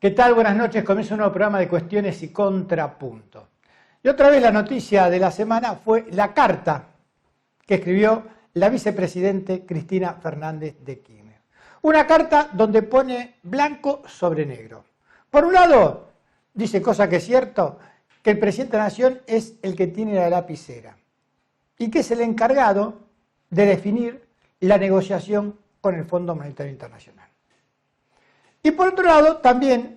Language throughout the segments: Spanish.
¿Qué tal? Buenas noches. Comienza un nuevo programa de cuestiones y contrapuntos. Y otra vez la noticia de la semana fue la carta que escribió la vicepresidente Cristina Fernández de Kirchner. Una carta donde pone blanco sobre negro. Por un lado, dice, cosa que es cierto, que el presidente de la Nación es el que tiene la lapicera y que es el encargado de definir la negociación con el Fondo Monetario Internacional. Y por otro lado, también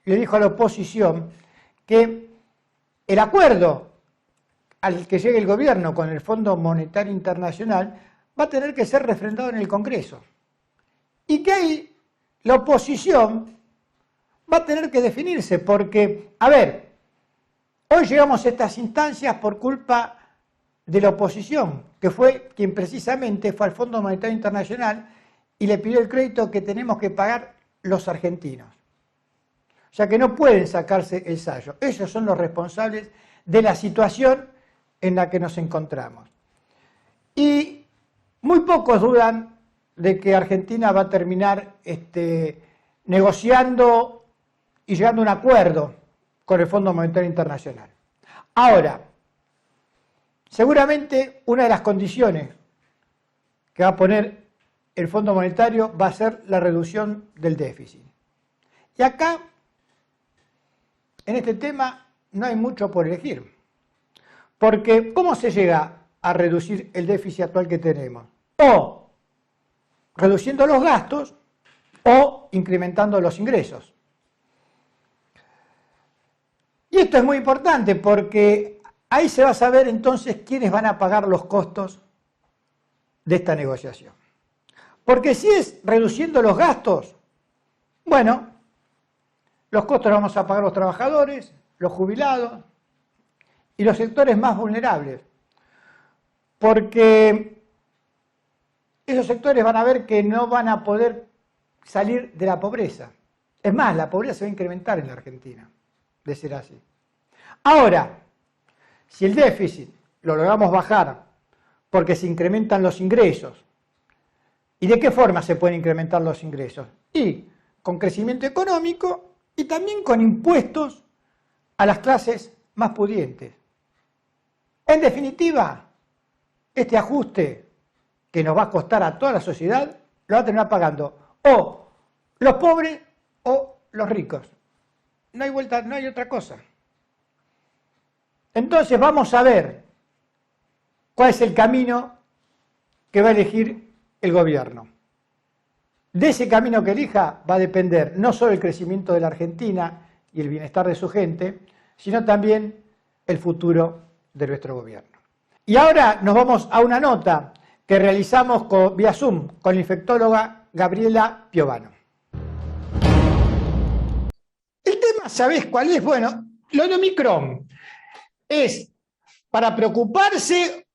le dijo a la oposición que el acuerdo al que llegue el gobierno con el Fondo Monetario Internacional va a tener que ser refrendado en el Congreso. Y que ahí la oposición va a tener que definirse, porque, a ver, hoy llegamos a estas instancias por culpa de la oposición, que fue quien precisamente fue al Fondo Monetario Internacional y le pidió el crédito que tenemos que pagar los argentinos. O sea que no pueden sacarse el sayo. Ellos son los responsables de la situación en la que nos encontramos. Y muy pocos dudan de que Argentina va a terminar negociando y llegando a un acuerdo con el Fondo Monetario Internacional. Ahora, seguramente una de las condiciones que va a poner el Fondo Monetario va a ser la reducción del déficit. Y acá, en este tema, no hay mucho por elegir. Porque, ¿cómo se llega a reducir el déficit actual que tenemos? O reduciendo los gastos o incrementando los ingresos. Y esto es muy importante porque ahí se va a saber entonces quiénes van a pagar los costos de esta negociación. Porque si es reduciendo los gastos, bueno, los costos los vamos a pagar los trabajadores, los jubilados y los sectores más vulnerables. Porque esos sectores van a ver que no van a poder salir de la pobreza. Es más, la pobreza se va a incrementar en la Argentina, de ser así. Ahora, si el déficit lo logramos bajar porque se incrementan los ingresos, ¿y de qué forma se pueden incrementar los ingresos? Y con crecimiento económico y también con impuestos a las clases más pudientes. En definitiva, este ajuste que nos va a costar a toda la sociedad lo va a terminar pagando o los pobres o los ricos. No hay vuelta, no hay otra cosa. Entonces vamos a ver cuál es el camino que va a elegir el gobierno. De ese camino que elija va a depender no solo el crecimiento de la Argentina y el bienestar de su gente, sino también el futuro de nuestro gobierno. Y ahora nos vamos a una nota que realizamos vía Zoom con la infectóloga Gabriela Piovano. El tema, ¿sabés cuál es? Bueno, lo de Omicron es para preocuparse,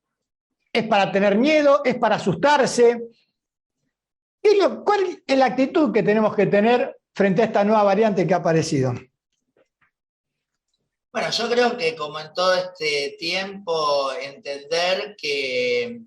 es para tener miedo, es para asustarse. ¿Cuál es la actitud que tenemos que tener frente a esta nueva variante que ha aparecido? Bueno, yo creo que como en todo este tiempo, entender que,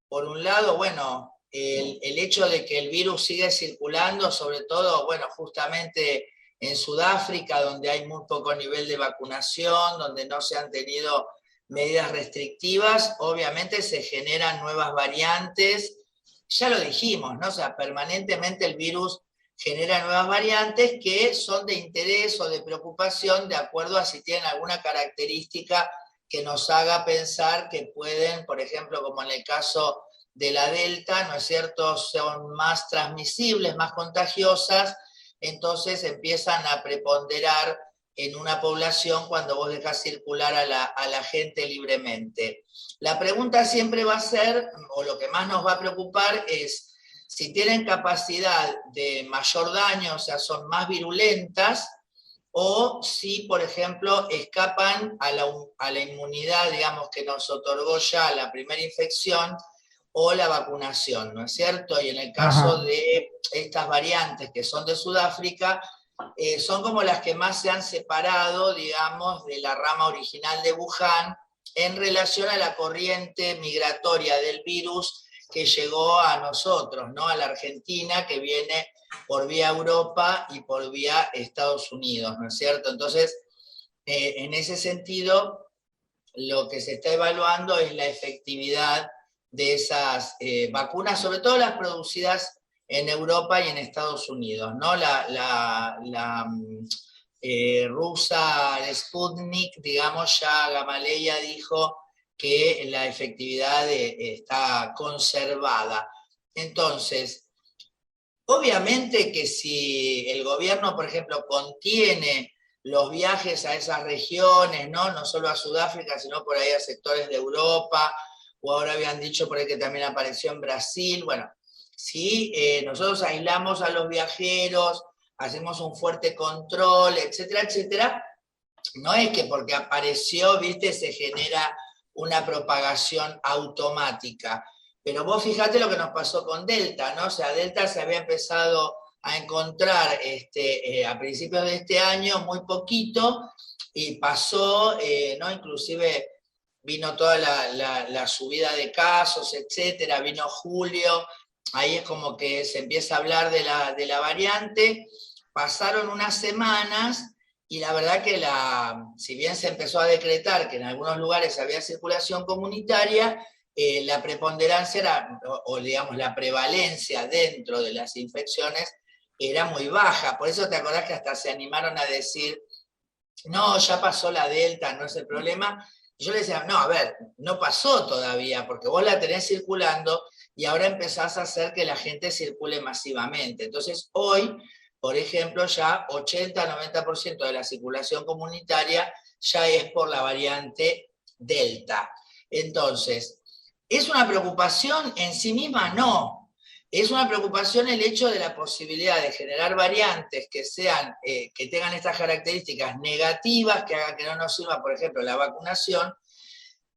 por un lado, bueno, el hecho de que el virus sigue circulando, sobre todo, bueno, justamente en Sudáfrica, donde hay muy poco nivel de vacunación, donde no se han tenido medidas restrictivas, obviamente se generan nuevas variantes. Ya lo dijimos, ¿no? O sea, permanentemente el virus genera nuevas variantes que son de interés o de preocupación de acuerdo a si tienen alguna característica que nos haga pensar que pueden, por ejemplo, como en el caso de la Delta, ¿no es cierto?, son más transmisibles, más contagiosas, entonces empiezan a preponderar en una población cuando vos dejas circular a la gente libremente. La pregunta siempre va a ser, o lo que más nos va a preocupar es si tienen capacidad de mayor daño, o sea, son más virulentas, o si, por ejemplo, escapan a la inmunidad, digamos, que nos otorgó ya la primera infección o la vacunación, ¿no es cierto? Y en el caso de estas variantes que son de Sudáfrica, son como las que más se han separado, digamos, de la rama original de Wuhan en relación a la corriente migratoria del virus que llegó a nosotros, ¿no? A la Argentina, que viene por vía Europa y por vía Estados Unidos, ¿no es cierto? Entonces, en ese sentido, lo que se está evaluando es la efectividad de esas vacunas, sobre todo las producidas en Europa y en Estados Unidos, ¿no? La rusa Sputnik, digamos, ya Gamaleya dijo que la efectividad está conservada. Entonces, obviamente que si el gobierno, por ejemplo, contiene los viajes a esas regiones, ¿no? No solo a Sudáfrica, sino por ahí a sectores de Europa, o ahora habían dicho por ahí que también apareció en Brasil. Bueno, si nosotros aislamos a los viajeros, hacemos un fuerte control, etcétera, etcétera, no es que porque apareció, viste, se genera una propagación automática. Pero vos fijate lo que nos pasó con Delta, ¿no? O sea, Delta se había empezado a encontrar a principios de este año muy poquito y pasó, ¿no? Inclusive vino toda la subida de casos, etcétera, vino julio, ahí es como que se empieza a hablar de la variante, pasaron unas semanas y la verdad que si bien se empezó a decretar que en algunos lugares había circulación comunitaria, la preponderancia era, o digamos la prevalencia dentro de las infecciones era muy baja. Por eso te acordás que hasta se animaron a decir, no, ya pasó la Delta, no es el problema. Y yo le decía, no, a ver, no pasó todavía, porque vos la tenés circulando y ahora empezás a hacer que la gente circule masivamente. Entonces, hoy, por ejemplo, ya 80-90% de la circulación comunitaria ya es por la variante Delta. Entonces, ¿es una preocupación en sí misma? No. Es una preocupación el hecho de la posibilidad de generar variantes que que tengan estas características negativas, que hagan que no nos sirva, por ejemplo, la vacunación,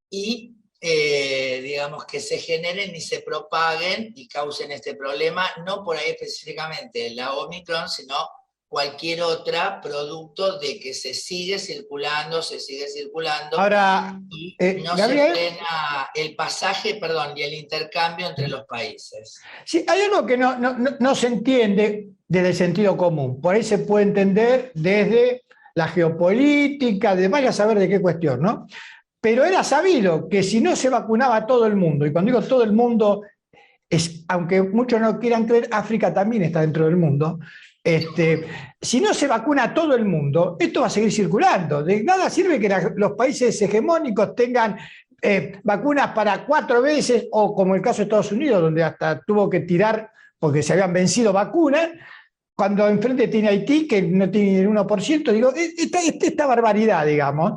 y digamos que se generen y se propaguen y causen este problema, no por ahí específicamente la Omicron, sino cualquier otro producto de que se sigue circulando, Ahora, y no se Gabriel, frena el pasaje, perdón, y el intercambio entre los países. sí, hay algo que no se entiende desde el sentido común. Por ahí se puede entender desde la geopolítica, de vaya a saber de qué cuestión, ¿no? Pero era sabido que si no se vacunaba a todo el mundo, y cuando digo todo el mundo, aunque muchos no quieran creer, África también está dentro del mundo. Si no se vacuna a todo el mundo, esto va a seguir circulando. De nada sirve que los países hegemónicos tengan vacunas para 4 veces, o como el caso de Estados Unidos, donde hasta tuvo que tirar porque se habían vencido vacunas, cuando enfrente tiene Haití, que no tiene ni el 1%, digo, esta barbaridad, digamos.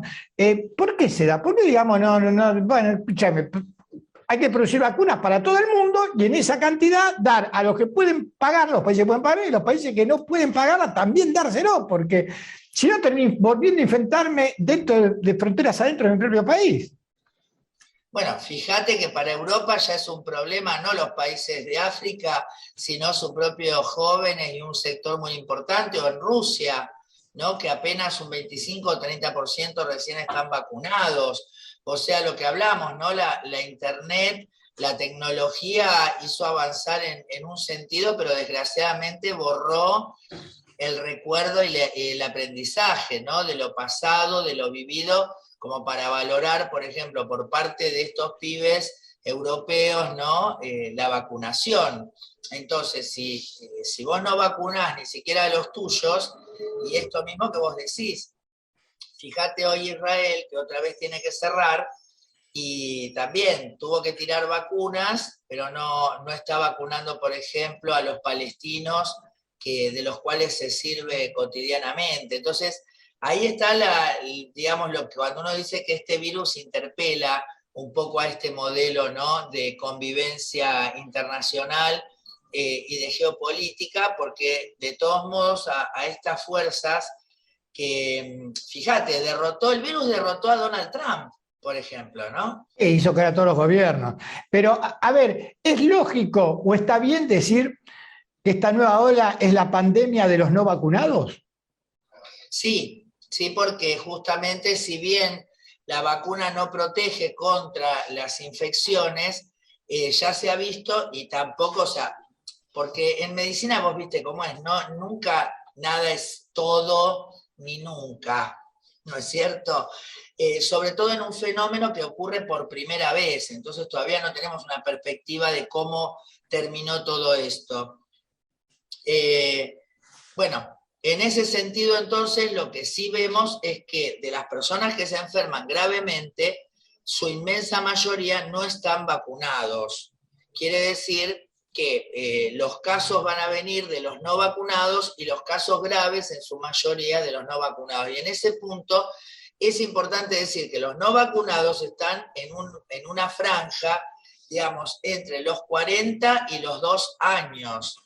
¿Por qué se da? ¿Por qué, digamos, bueno, escúchame, hay que producir vacunas para todo el mundo y en esa cantidad dar a los que pueden pagar, los países que pueden pagar, y los países que no pueden pagarla también dárselo? Porque si no termino volviendo a infectarme dentro de fronteras adentro de mi propio país. Bueno, fíjate que para Europa ya es un problema, no los países de África, sino sus propios jóvenes y un sector muy importante, o en Rusia, ¿no? Que apenas un 25 o 30% recién están vacunados. O sea, lo que hablamos, ¿no? La Internet, la tecnología hizo avanzar en un sentido, pero desgraciadamente borró el recuerdo y el aprendizaje, ¿no? De lo pasado, de lo vivido, como para valorar, por ejemplo, por parte de estos pibes europeos, ¿no? La vacunación. Entonces, si vos no vacunás ni siquiera a los tuyos, y esto mismo que vos decís, fíjate hoy Israel, que otra vez tiene que cerrar, y también tuvo que tirar vacunas, pero no está vacunando, por ejemplo, a los palestinos, de los cuales se sirve cotidianamente. Entonces, ahí está digamos, lo que cuando uno dice que este virus interpela un poco a este modelo, ¿no? De convivencia internacional y de geopolítica, porque de todos modos a estas fuerzas que, fíjate, el virus derrotó a Donald Trump, por ejemplo, ¿no? E hizo caer a todos los gobiernos. Pero, a ver, ¿es lógico o está bien decir que esta nueva ola es la pandemia de los no vacunados? Sí, sí, porque justamente si bien la vacuna no protege contra las infecciones, ya se ha visto y tampoco, o sea, porque en medicina vos viste cómo es, ¿no? Nunca nada es todo ni nunca, ¿no es cierto? Sobre todo en un fenómeno que ocurre por primera vez, entonces todavía no tenemos una perspectiva de cómo terminó todo esto. Bueno, en ese sentido entonces lo que sí vemos es que de las personas que se enferman gravemente, su inmensa mayoría no están vacunados. Quiere decir que los casos van a venir de los no vacunados y los casos graves en su mayoría de los no vacunados. Y en ese punto es importante decir que los no vacunados están en una franja, digamos, entre los 40 y los 2 años,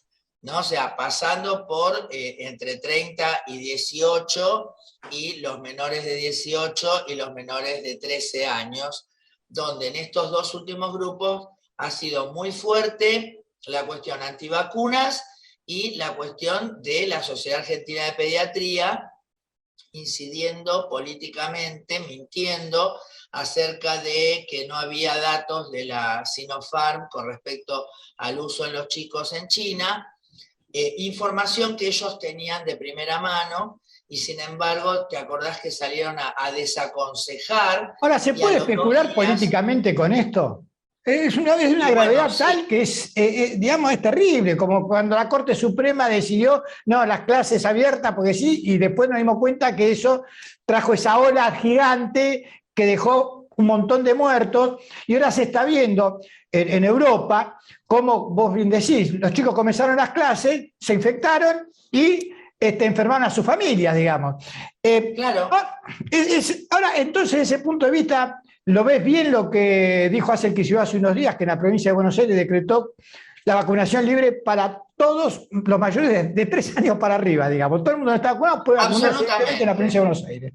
¿no? O sea, pasando por entre 30 y 18 y los menores de 18 y los menores de 13 años, donde en estos dos últimos grupos ha sido muy fuerte la cuestión antivacunas y la cuestión de la Sociedad Argentina de Pediatría, incidiendo políticamente, mintiendo acerca de que no había datos de la Sinopharm con respecto al uso en los chicos en China, información que ellos tenían de primera mano, y sin embargo, ¿te acordás que salieron a desaconsejar? Ahora, ¿se puede especular políticamente con esto? Es una gravedad tal que es, digamos, es terrible, como cuando la Corte Suprema decidió, no, las clases abiertas, porque sí, y después nos dimos cuenta que eso trajo esa ola gigante que dejó un montón de muertos, y ahora se está viendo en Europa, como vos bien decís, los chicos comenzaron las clases, se infectaron y enfermaron a sus familias, digamos. Claro. Ahora, entonces, desde ese punto de vista, ¿lo ves bien lo que dijo Axel Kicillof hace unos días, que en la provincia de Buenos Aires decretó la vacunación libre para todos los mayores de 3 años para arriba, digamos? Todo el mundo que está vacunado puede vacunarse en la provincia de Buenos Aires.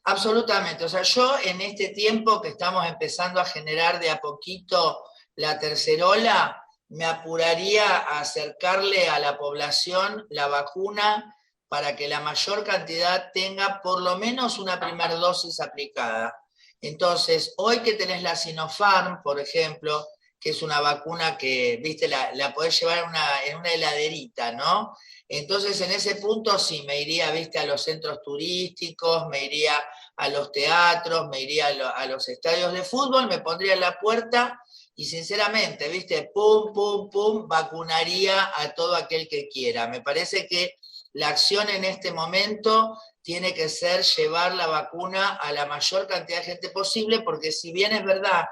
Absolutamente. O sea, yo en este tiempo que estamos empezando a generar de a poquito la tercera ola, me apuraría a acercarle a la población la vacuna para que la mayor cantidad tenga por lo menos una primera dosis aplicada. Entonces, hoy que tenés la Sinopharm, por ejemplo, que es una vacuna que, viste, la podés llevar en una heladerita, ¿no? Entonces, en ese punto sí, me iría, viste, a los centros turísticos, me iría a los teatros, me iría a los estadios de fútbol, me pondría en la puerta y sinceramente, viste, pum, pum, pum, vacunaría a todo aquel que quiera. Me parece que la acción en este momento tiene que ser llevar la vacuna a la mayor cantidad de gente posible, porque si bien es verdad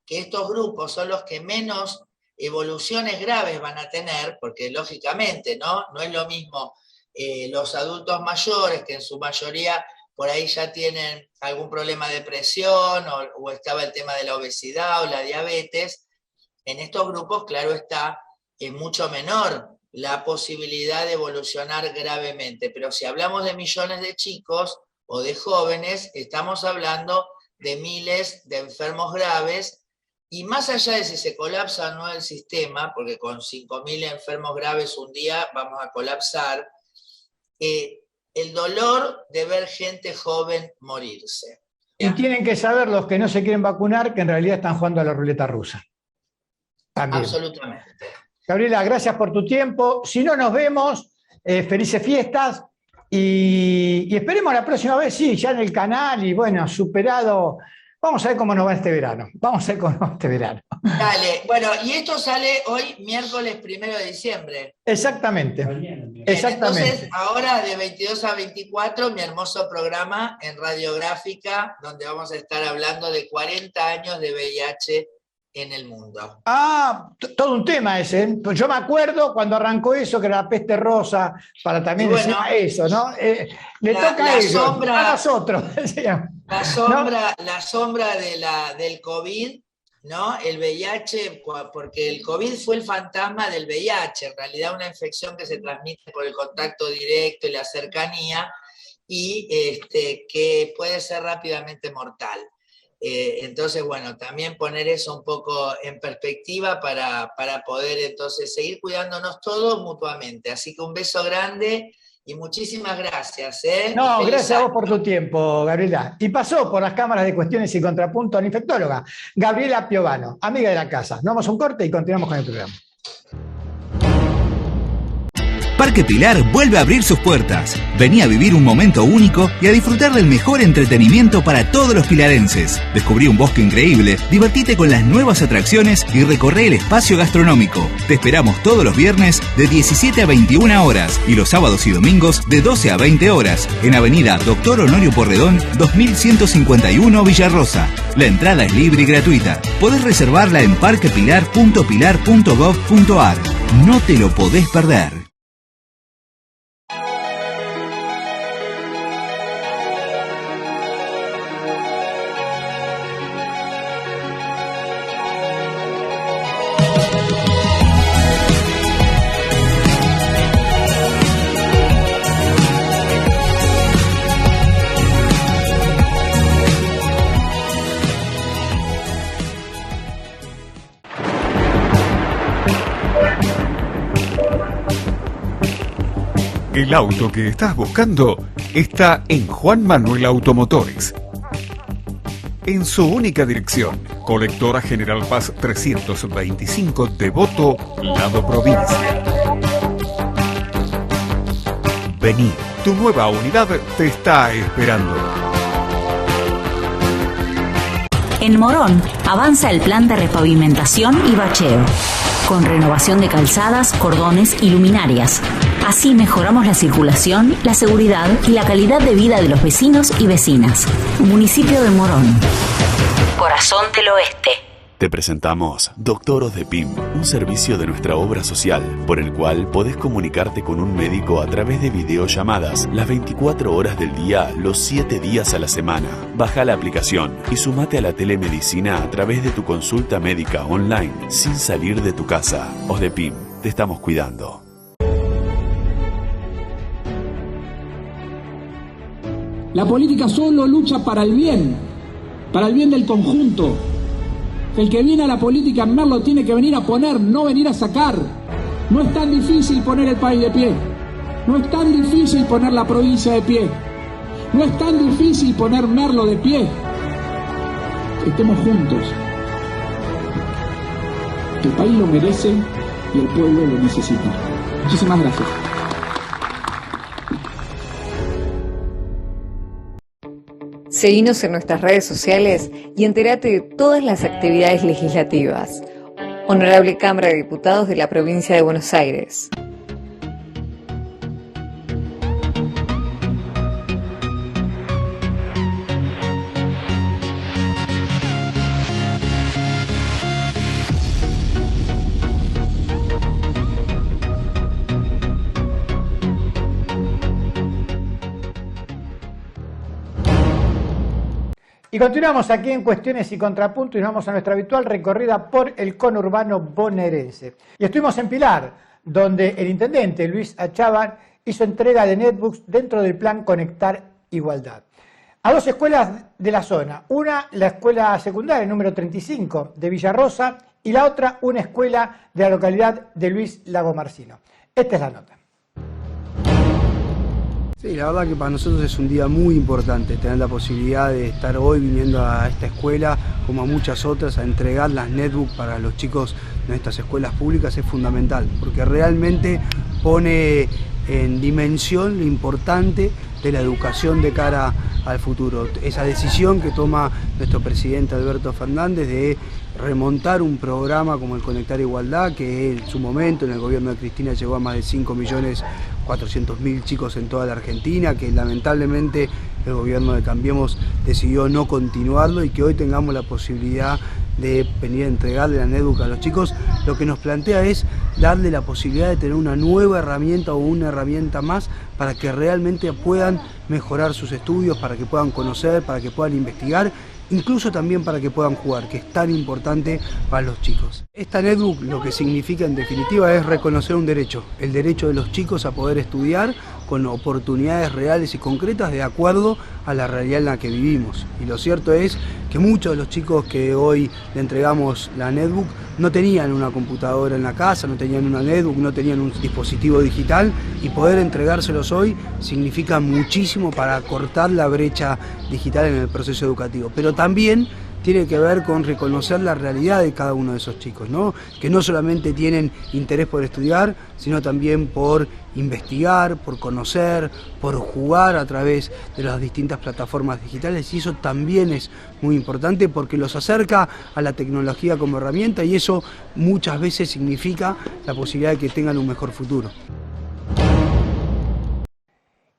que estos grupos son los que menos evoluciones graves van a tener, porque lógicamente, ¿no? No es lo mismo los adultos mayores, que en su mayoría por ahí ya tienen algún problema de presión, o estaba el tema de la obesidad o la diabetes. En estos grupos, claro está, es mucho menor la posibilidad de evolucionar gravemente, pero si hablamos de millones de chicos o de jóvenes, estamos hablando de miles de enfermos graves. Y más allá de si se colapsa o no el sistema, porque con 5.000 enfermos graves un día vamos a colapsar, el dolor de ver gente joven morirse. Y tienen que saber los que no se quieren vacunar que en realidad están jugando a la ruleta rusa. También. Absolutamente. Gabriela, gracias por tu tiempo. Si no nos vemos, felices fiestas y esperemos la próxima vez, sí, ya en el canal y bueno, superado. Vamos a ver cómo nos va este verano. Vamos a ver cómo nos va este verano. Dale, bueno, y esto sale hoy miércoles 1 de diciembre. Exactamente. Exactamente. Entonces, ahora de 22 a 24, mi hermoso programa en Radiográfica, donde vamos a estar hablando de 40 años de VIH en el mundo. Ah, todo un tema ese. ¿Eh? Yo me acuerdo cuando arrancó eso, que era la peste rosa, para también decir eso, ¿no? Le toca a ellos, a nosotros. La sombra del COVID, ¿no? El VIH, porque el COVID fue el fantasma del VIH, en realidad una infección que se transmite por el contacto directo y la cercanía, y que puede ser rápidamente mortal. Entonces, bueno, también poner eso un poco en perspectiva para poder entonces seguir cuidándonos todos mutuamente. Así que un beso grande Y muchísimas gracias. No, Feliz gracias a vos año. por tu tiempo, Gabriela. Y pasó por las cámaras de Cuestiones y Contrapunto a la infectóloga, Gabriela Piovano, amiga de la casa. Nos vamos a un corte y continuamos con el programa. Parque Pilar vuelve a abrir sus puertas. Vení a vivir un momento único y a disfrutar del mejor entretenimiento para todos los pilarenses. Descubrí un bosque increíble, divertite con las nuevas atracciones y recorre el espacio gastronómico. Te esperamos todos los viernes de 17 a 21 horas y los sábados y domingos de 12 a 20 horas en Avenida Dr. Honorio Porredón, 2151 Villarrosa. La entrada es libre y gratuita. Podés reservarla en parquepilar.pilar.gov.ar. No te lo podés perder. El auto que estás buscando está en Juan Manuel Automotores. En su única dirección, Colectora General Paz 325, Devoto, Lado Provincia. Vení, tu nueva unidad te está esperando. En Morón avanza el plan de repavimentación y bacheo, con renovación de calzadas, cordones y luminarias. Así mejoramos la circulación, la seguridad y la calidad de vida de los vecinos y vecinas. Municipio de Morón. Corazón del Oeste. Te presentamos Doctoros de PIM, un servicio de nuestra obra social, por el cual podés comunicarte con un médico a través de videollamadas las 24 horas del día, los 7 días a la semana. Baja la aplicación y sumate a la telemedicina a través de tu consulta médica online, sin salir de tu casa. OSDEPIM, te estamos cuidando. La política solo lucha para el bien del conjunto. El que viene a la política en Merlo tiene que venir a poner, no venir a sacar. No es tan difícil poner el país de pie. No es tan difícil poner la provincia de pie. No es tan difícil poner Merlo de pie. Estemos juntos. El país lo merece y el pueblo lo necesita. Muchísimas gracias. Seguinos en nuestras redes sociales y entérate de todas las actividades legislativas. Honorable Cámara de Diputados de la Provincia de Buenos Aires. Y continuamos aquí en Cuestiones y Contrapunto y nos vamos a nuestra habitual recorrida por el conurbano bonaerense. Y estuvimos en Pilar, donde el intendente Luis Achával hizo entrega de netbooks dentro del plan Conectar Igualdad a dos escuelas de la zona. Una, la escuela secundaria número 35 de Villarrosa, y la otra, una escuela de la localidad de Luis Lagomarsino. Esta es la nota. Sí, la verdad que para nosotros es un día muy importante tener la posibilidad de estar hoy viniendo a esta escuela, como a muchas otras, a entregar las netbooks para los chicos de estas escuelas públicas. Es fundamental, porque realmente pone en dimensión lo importante de la educación de cara al futuro. Esa decisión que toma nuestro presidente Alberto Fernández de remontar un programa como el Conectar Igualdad, que en su momento en el gobierno de Cristina llegó a más de 5.400.000 chicos en toda la Argentina, que lamentablemente el gobierno de Cambiemos decidió no continuarlo, y que hoy tengamos la posibilidad de venir a entregarle la netbook a los chicos, lo que nos plantea es darle la posibilidad de tener una nueva herramienta o una herramienta más para que realmente puedan mejorar sus estudios, para que puedan conocer, para que puedan investigar, incluso también para que puedan jugar, que es tan importante para los chicos. Esta netbook lo que significa en definitiva es reconocer un derecho, el derecho de los chicos a poder estudiar, con oportunidades reales y concretas de acuerdo a la realidad en la que vivimos. Y lo cierto es que muchos de los chicos que hoy le entregamos la netbook no tenían una computadora en la casa, no tenían una netbook, no tenían un dispositivo digital, y poder entregárselos hoy significa muchísimo para cortar la brecha digital en el proceso educativo. Pero también tiene que ver con reconocer la realidad de cada uno de esos chicos, ¿no? Que no solamente tienen interés por estudiar, sino también por investigar, por conocer, por jugar a través de las distintas plataformas digitales, y eso también es muy importante porque los acerca a la tecnología como herramienta, y eso muchas veces significa la posibilidad de que tengan un mejor futuro.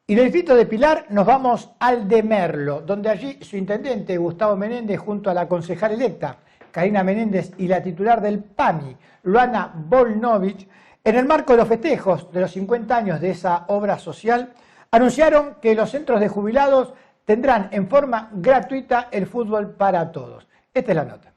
Y del distrito de Pilar nos vamos al de Merlo, donde allí su intendente Gustavo Menéndez, junto a la concejal electa Karina Menéndez y la titular del PAMI, Luana Volnovich, en el marco de los festejos de los 50 años de esa obra social, anunciaron que los centros de jubilados tendrán en forma gratuita el fútbol para todos. Esta es la nota.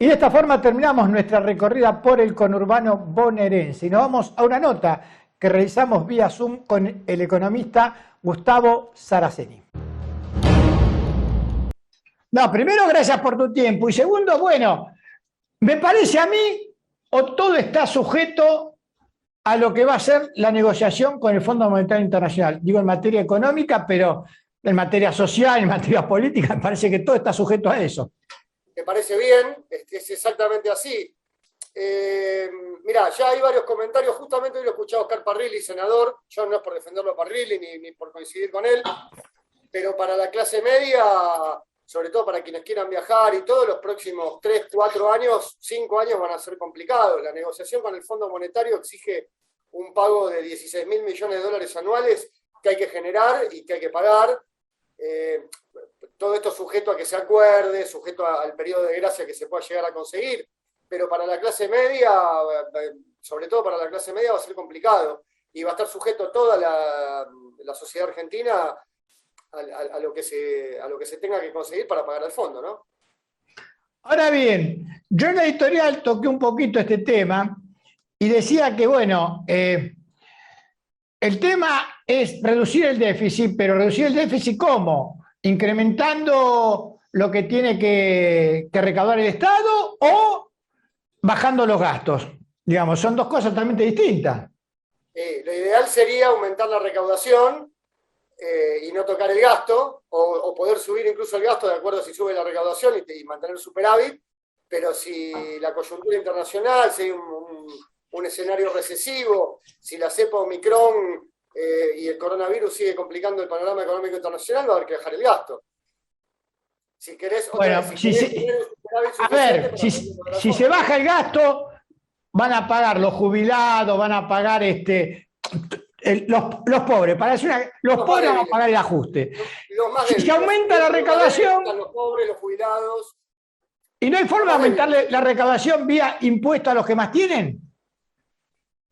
Y de esta forma terminamos nuestra recorrida por el conurbano bonaerense. Y nos vamos a una nota que realizamos vía Zoom con el economista Gustavo Saraceni. No, primero, gracias por tu tiempo. Y segundo, bueno, me parece a mí, o todo está sujeto a lo que va a ser la negociación con el Fondo Monetario Internacional. Digo en materia económica, pero en materia social, en materia política, me parece que todo está sujeto a eso. Me parece bien, es exactamente así. Mirá, ya hay varios comentarios, justamente hoy lo he escuchado a Oscar Parrilli, senador, yo no es por defenderlo a Parrilli ni por coincidir con él, pero para la clase media, sobre todo para quienes quieran viajar y todos los próximos 3, 4 años, 5 años van a ser complicados. La negociación con el Fondo Monetario exige un pago de 16.000 millones de dólares anuales que hay que generar y que hay que pagar. Todo esto sujeto a que se acuerde, sujeto al periodo de gracia que se pueda llegar a conseguir, pero para la clase media, sobre todo para la clase media, va a ser complicado y va a estar sujeto toda la sociedad argentina a lo que se tenga que conseguir para pagar al fondo, ¿no? Ahora bien, yo en la editorial toqué un poquito este tema y decía que, bueno, el tema es reducir el déficit, pero reducir el déficit ¿cómo? ¿Incrementando lo que tiene que recaudar el Estado o bajando los gastos? Digamos, son dos cosas totalmente distintas. Lo ideal sería aumentar la recaudación y no tocar el gasto, o poder subir incluso el gasto de acuerdo a si sube la recaudación y mantener superávit, pero si la coyuntura internacional, si hay un escenario recesivo, si la cepa Omicron y el coronavirus sigue complicando el panorama económico internacional, va a haber que dejar el gasto. Si querés, bueno, a ver, si se baja el gasto, van a pagar los jubilados, van a pagar los pobres. Los pobres van a pagar el ajuste. Si se aumenta la recaudación, los pobres, los jubilados. ¿Y no hay forma de aumentarle la recaudación vía impuesto a los que más tienen?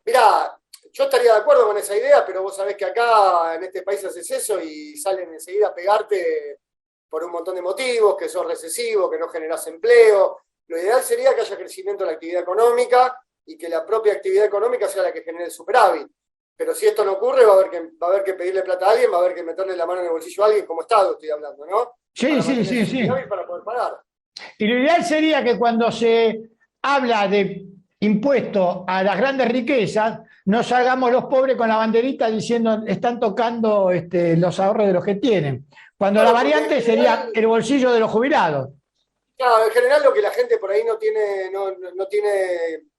Mirá, yo estaría de acuerdo con esa idea, pero vos sabés que acá en este país haces eso y salen enseguida a pegarte por un montón de motivos, que sos recesivo, que no generás empleo. Lo ideal sería que haya crecimiento de la actividad económica y que la propia actividad económica sea la que genere el superávit. Pero si esto no ocurre, va a haber que pedirle plata a alguien, va a haber que meterle la mano en el bolsillo a alguien, como Estado estoy hablando, ¿no? Sí. Para poder pagar. Y lo ideal sería que cuando se habla de impuesto a las grandes riquezas, no salgamos los pobres con la banderita diciendo están tocando los ahorros de los que tienen. Cuando la variante sería el bolsillo de los jubilados. Claro, en general lo que la gente por ahí no tiene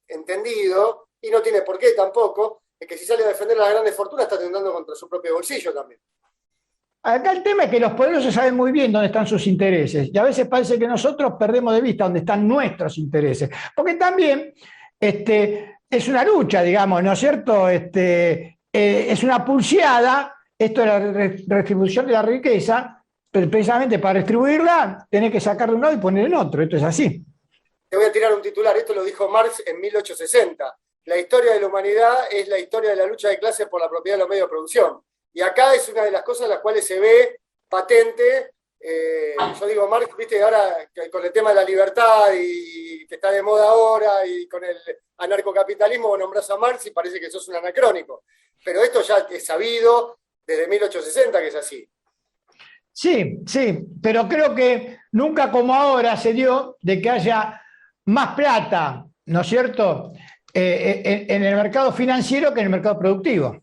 entendido, y no tiene por qué tampoco, es que si sale a defender a las grandes fortunas está atentando contra su propio bolsillo también. Acá el tema es que los poderosos saben muy bien dónde están sus intereses y a veces parece que nosotros perdemos de vista dónde están nuestros intereses. Porque también es una lucha, digamos, ¿no es cierto? Es una pulseada, esto de la redistribución de la riqueza, pero precisamente para distribuirla tenés que sacar de un lado y poner en otro, esto es así. Te voy a tirar un titular, esto lo dijo Marx en 1860. La historia de la humanidad es la historia de la lucha de clases por la propiedad de los medios de producción. Y acá es una de las cosas en las cuales se ve patente, yo digo, Marx, viste, ahora con el tema de la libertad y que está de moda ahora, y con el anarcocapitalismo vos nombrás a Marx y parece que sos un anacrónico. Pero esto ya es sabido desde 1860 que es así. Sí, pero creo que nunca como ahora se dio de que haya más plata, ¿no es cierto?, en el mercado financiero que en el mercado productivo.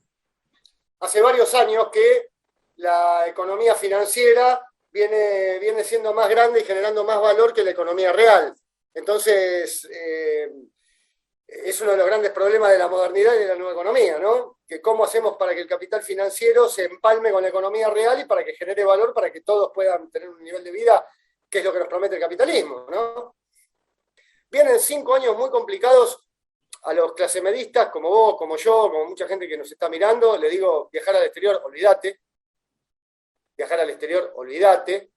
Hace varios años que la economía financiera viene siendo más grande y generando más valor que la economía real. Entonces, es uno de los grandes problemas de la modernidad y de la nueva economía, ¿no? Que cómo hacemos para que el capital financiero se empalme con la economía real y para que genere valor, para que todos puedan tener un nivel de vida, que es lo que nos promete el capitalismo, ¿no? Vienen 5 años muy complicados. A los clasemedistas, como vos, como yo, como mucha gente que nos está mirando, le digo, viajar al exterior, olvídate. Viajar al exterior, olvídate.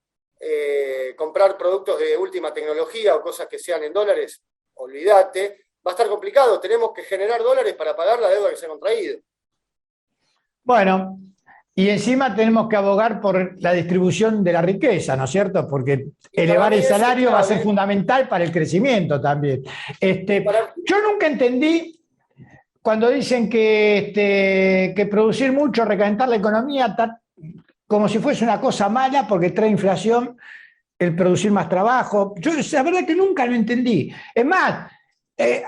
Comprar productos de última tecnología o cosas que sean en dólares, olvídate. Va a estar complicado, tenemos que generar dólares para pagar la deuda que se ha contraído. Bueno, y encima tenemos que abogar por la distribución de la riqueza, ¿no es cierto? Porque elevar el salario va a ser fundamental para el crecimiento también. Yo nunca entendí cuando dicen que producir mucho, recalentar la economía, como si fuese una cosa mala porque trae inflación, el producir más trabajo. Yo la verdad que nunca lo entendí. Es más,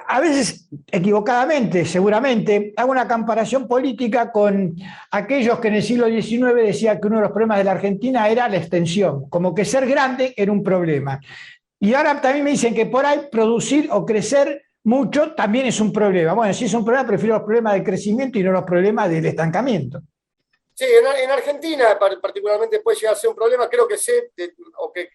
a veces equivocadamente, seguramente, hago una comparación política con aquellos que en el siglo XIX decían que uno de los problemas de la Argentina era la extensión, como que ser grande era un problema. Y ahora también me dicen que por ahí producir o crecer mucho también es un problema. Bueno, si es un problema, prefiero los problemas de crecimiento y no los problemas del estancamiento. Sí, en Argentina particularmente puede llegar a ser un problema, creo que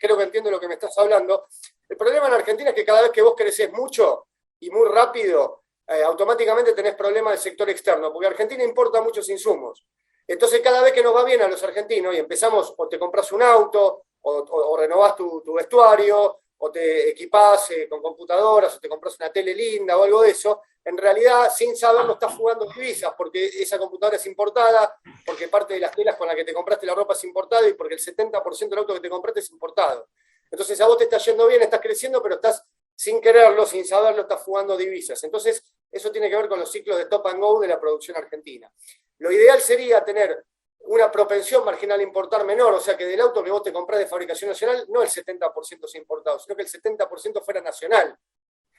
creo que entiendo lo que me estás hablando. El problema en Argentina es que cada vez que vos creces mucho y muy rápido, automáticamente tenés problemas del sector externo, porque Argentina importa muchos insumos. Entonces, cada vez que nos va bien a los argentinos y empezamos, o te compras un auto, o renovás tu vestuario, o te equipás con computadoras, o te compras una tele linda o algo de eso, en realidad, sin saberlo, estás jugando divisas, porque esa computadora es importada, porque parte de las telas con las que te compraste la ropa es importada y porque el 70% del auto que te compraste es importado. Entonces a vos te está yendo bien, estás creciendo, pero estás sin quererlo, sin saberlo, estás fugando divisas. Entonces eso tiene que ver con los ciclos de top and go de la producción argentina. Lo ideal sería tener una propensión marginal a importar menor, o sea que del auto que vos te comprás de fabricación nacional, no el 70% sea importado, sino que el 70% fuera nacional.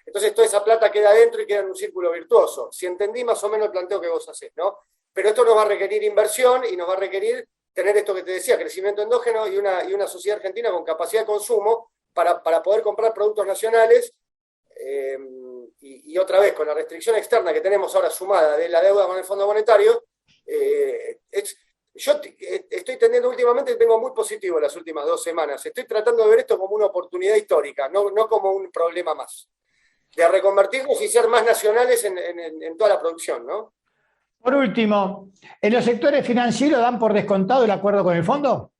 Entonces toda esa plata queda adentro y queda en un círculo virtuoso. Si entendí más o menos el planteo que vos hacés, ¿no? Pero esto nos va a requerir inversión y nos va a requerir tener esto que te decía, crecimiento endógeno y una sociedad argentina con capacidad de consumo para poder comprar productos nacionales. Y otra vez, con la restricción externa que tenemos ahora sumada de la deuda con el Fondo Monetario, yo estoy tendiendo últimamente, tengo muy positivo las últimas 2 semanas. Estoy tratando de ver esto como una oportunidad histórica, no como un problema más. De reconvertirnos y ser más nacionales en toda la producción, ¿no? Por último, ¿en los sectores financieros dan por descontado el acuerdo con el fondo?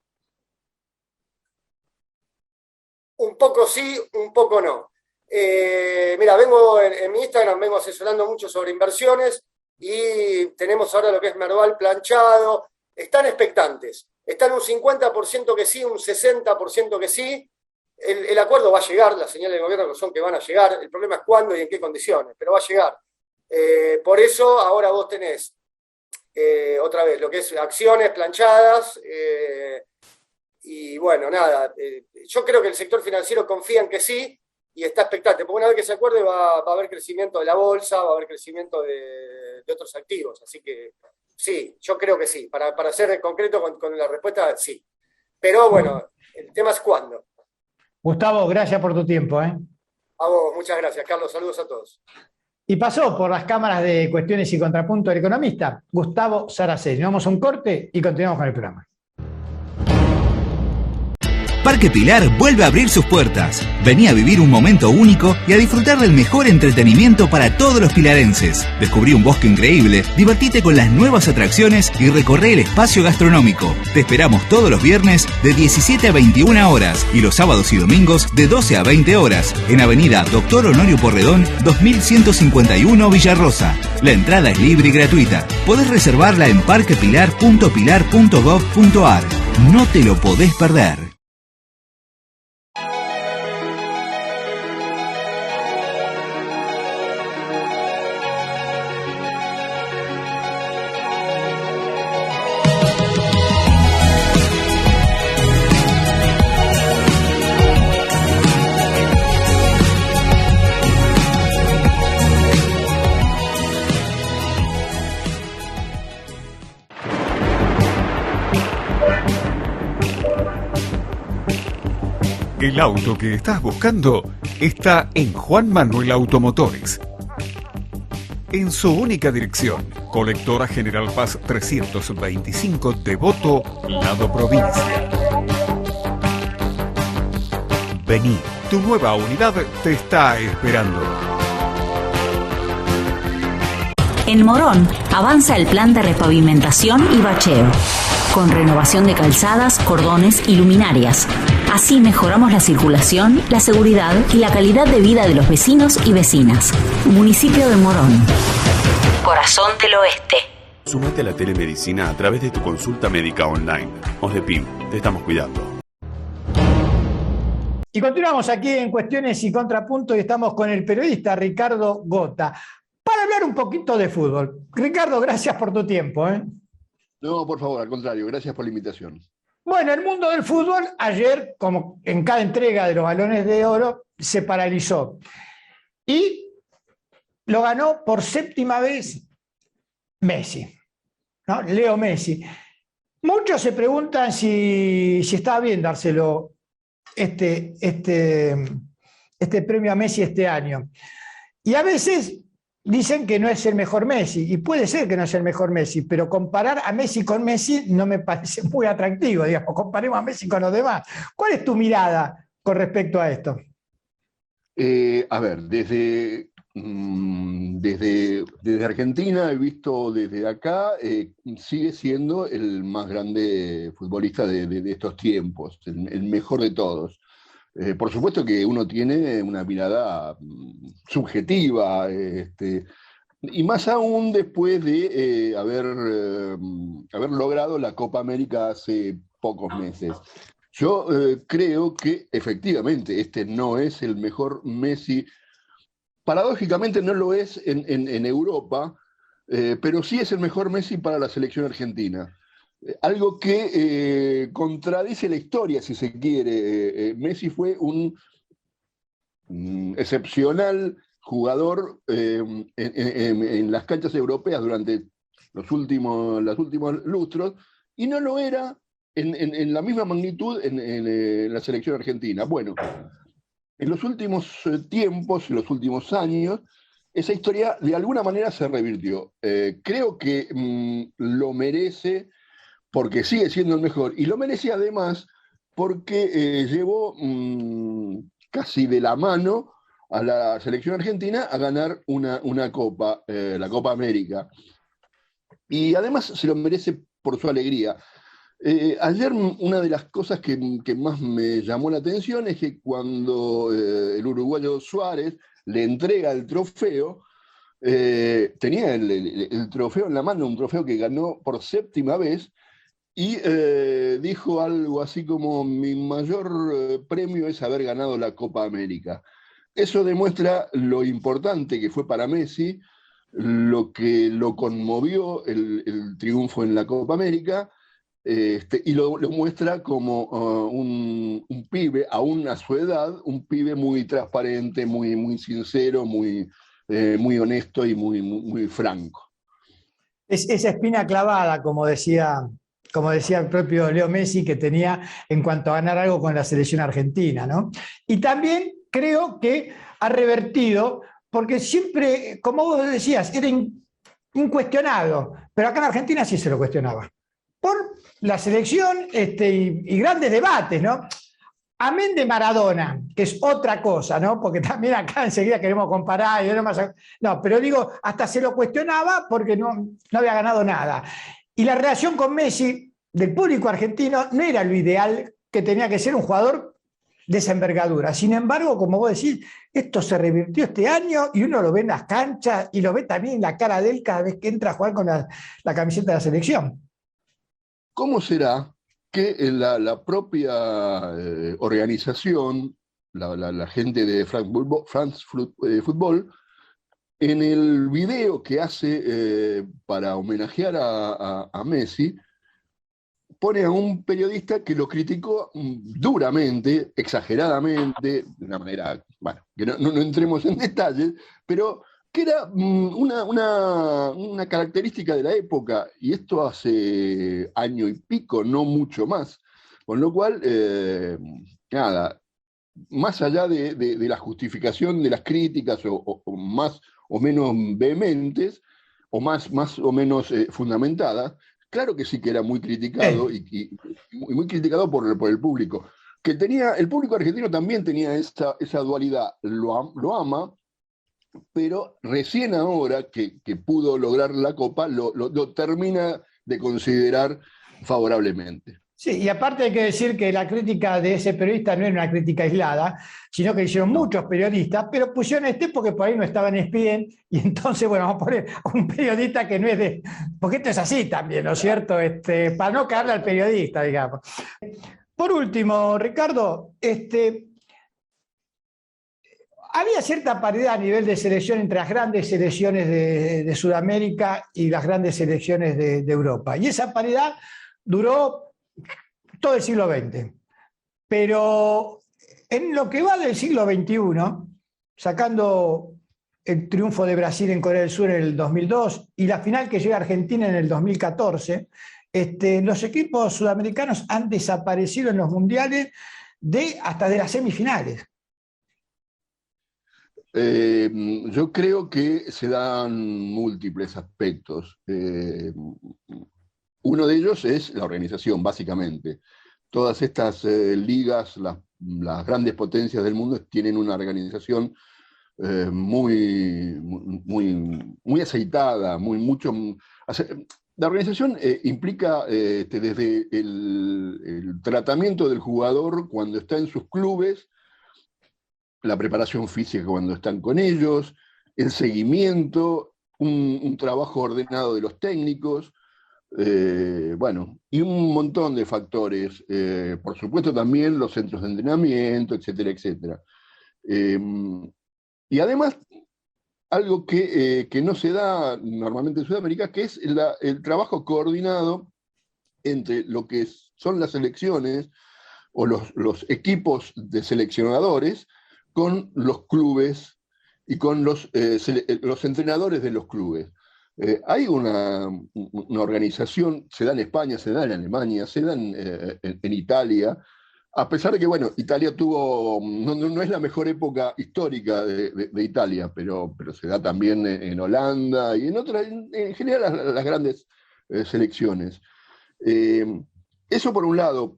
Un poco sí, un poco no. Mira, vengo en mi Instagram, vengo asesorando mucho sobre inversiones y tenemos ahora lo que es Merval planchado. Están expectantes. Están un 50% que sí, un 60% que sí. El acuerdo va a llegar, las señales del gobierno son que van a llegar. El problema es cuándo y en qué condiciones, pero va a llegar. Por eso ahora vos tenés, otra vez, lo que es acciones planchadas. Y bueno, nada, yo creo que el sector financiero confía en que sí y está expectante, porque una vez que se acuerde va a haber crecimiento de la bolsa, va a haber crecimiento de otros activos, así que sí, yo creo que sí, para ser concreto con la respuesta, sí. Pero bueno, el tema es cuándo. Gustavo, gracias por tu tiempo. A vos, muchas gracias, Carlos, saludos a todos. Y pasó por las cámaras de Cuestiones y Contrapunto el economista Gustavo Saraceni. Vamos a un corte y continuamos con el programa. Parque Pilar vuelve a abrir sus puertas. Vení a vivir un momento único y a disfrutar del mejor entretenimiento para todos los pilarenses. Descubrí un bosque increíble, divertite con las nuevas atracciones y recorre el espacio gastronómico. Te esperamos todos los viernes de 17 a 21 horas y los sábados y domingos de 12 a 20 horas en Avenida Dr. Honorio Porredón, 2151 Villarrosa. La entrada es libre y gratuita. Podés reservarla en parquepilar.pilar.gov.ar. No te lo podés perder. El auto que estás buscando está en Juan Manuel Automotores. En su única dirección, Colectora General Paz 325, Devoto, lado provincia. Vení, tu nueva unidad te está esperando. En Morón avanza el plan de repavimentación y bacheo, con renovación de calzadas, cordones y luminarias. Así mejoramos la circulación, la seguridad y la calidad de vida de los vecinos y vecinas. Municipio de Morón. Corazón del Oeste. Sumate a la telemedicina a través de tu consulta médica online. OSDEPIM, te estamos cuidando. Y continuamos aquí en Cuestiones y Contrapunto y estamos con el periodista Ricardo Gota para hablar un poquito de fútbol. Ricardo, gracias por tu tiempo. No, por favor, al contrario, gracias por la invitación. Bueno, el mundo del fútbol ayer, como en cada entrega de los Balones de Oro, se paralizó. Y lo ganó por 7ª vez Messi, ¿no? Leo Messi. Muchos se preguntan si estaba bien dárselo este premio a Messi este año. Y a veces dicen que no es el mejor Messi, y puede ser que no es el mejor Messi, pero comparar a Messi con Messi no me parece muy atractivo, digamos, comparemos a Messi con los demás. ¿Cuál es tu mirada con respecto a esto? A ver, desde Argentina, he visto desde acá, sigue siendo el más grande futbolista de estos tiempos, el mejor de todos. Por supuesto que uno tiene una mirada subjetiva, y más aún después de haber logrado la Copa América hace pocos meses. Yo creo que efectivamente este no es el mejor Messi. Paradójicamente no lo es en Europa, pero sí es el mejor Messi para la selección argentina. Algo que contradice la historia, si se quiere. Messi fue un excepcional jugador en las canchas europeas durante los últimos lustros, y no lo era en la misma magnitud en la selección argentina. Bueno, en los últimos tiempos, en los últimos años, esa historia de alguna manera se revirtió. Creo que lo merece porque sigue siendo el mejor, y lo merece además porque llevó casi de la mano a la selección argentina a ganar una copa, la Copa América. Y además se lo merece por su alegría. Ayer una de las cosas que más me llamó la atención es que cuando el uruguayo Suárez le entrega el trofeo, tenía el trofeo en la mano, un trofeo que ganó por 7ª vez, y dijo algo así como: mi mayor premio es haber ganado la Copa América. Eso demuestra lo importante que fue para Messi, lo que lo conmovió el triunfo en la Copa América, y lo muestra como un pibe, aún a su edad, un pibe muy transparente, muy sincero, muy honesto y muy franco. Es esa espina clavada, como decía el propio Leo Messi, que tenía en cuanto a ganar algo con la selección argentina, ¿no? Y también creo que ha revertido, porque siempre, como vos decías, era incuestionado, pero acá en Argentina sí se lo cuestionaba, por la selección y grandes debates, ¿no? Amén de Maradona, que es otra cosa, ¿no? Porque también acá enseguida queremos comparar. No, pero digo, hasta se lo cuestionaba porque no había ganado nada. Y la relación con Messi del público argentino no era lo ideal, que tenía que ser un jugador de esa envergadura. Sin embargo, como vos decís, esto se revirtió este año y uno lo ve en las canchas y lo ve también en la cara de él cada vez que entra a jugar con la camiseta de la selección. ¿Cómo será que la propia organización, la gente de France Football, en el video que hace para homenajear a Messi, pone a un periodista que lo criticó duramente, exageradamente, de una manera, bueno, que no entremos en detalles, pero que era una característica de la época, y esto hace año y pico, no mucho más. Con lo cual, nada, más allá de la justificación de las críticas, o más o menos vehementes, o más o menos fundamentadas, claro que sí que era muy criticado, y muy criticado por el público. Que el público argentino también tenía esa dualidad, lo ama, pero recién ahora que pudo lograr la Copa, lo termina de considerar favorablemente. Sí, y aparte hay que decir que la crítica de ese periodista no era una crítica aislada, sino que hicieron muchos periodistas, pero pusieron porque por ahí no estaba en ESPN, y entonces, bueno, vamos a poner a un periodista que no es de... Porque esto es así también, ¿no es cierto? Para no caerle al periodista, digamos. Por último, Ricardo, había cierta paridad a nivel de selección entre las grandes selecciones de Sudamérica y las grandes selecciones de Europa, y esa paridad duró todo el siglo XX. Pero en lo que va del siglo XXI, sacando el triunfo de Brasil en Corea del Sur en el 2002 y la final que llega a Argentina en el 2014, los equipos sudamericanos han desaparecido en los mundiales hasta de las semifinales. Yo creo que se dan múltiples aspectos. Uno de ellos es la organización, básicamente. Todas estas ligas, las grandes potencias del mundo, tienen una organización muy aceitada, la organización implica desde el tratamiento del jugador cuando está en sus clubes, la preparación física cuando están con ellos, el seguimiento, un trabajo ordenado de los técnicos, Bueno, y un montón de factores. Por supuesto también los centros de entrenamiento, etcétera, etcétera. Y además, algo que no se da normalmente en Sudamérica, que es el trabajo coordinado entre lo que son las selecciones o los equipos de seleccionadores con los clubes y con los entrenadores de los clubes. Hay una organización, se da en España, se da en Alemania, se da en Italia, a pesar de que, bueno, Italia tuvo, no es la mejor época histórica de Italia, pero se da también en Holanda y en otras, en general las grandes selecciones. Eso por un lado.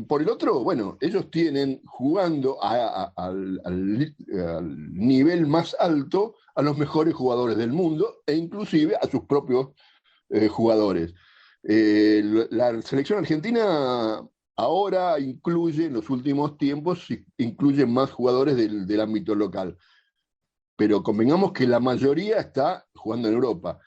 Por el otro, bueno, ellos tienen jugando al nivel más alto a los mejores jugadores del mundo e inclusive a sus propios jugadores. La selección argentina ahora incluye, en los últimos tiempos, incluye más jugadores del ámbito local. Pero convengamos que la mayoría está jugando en Europa.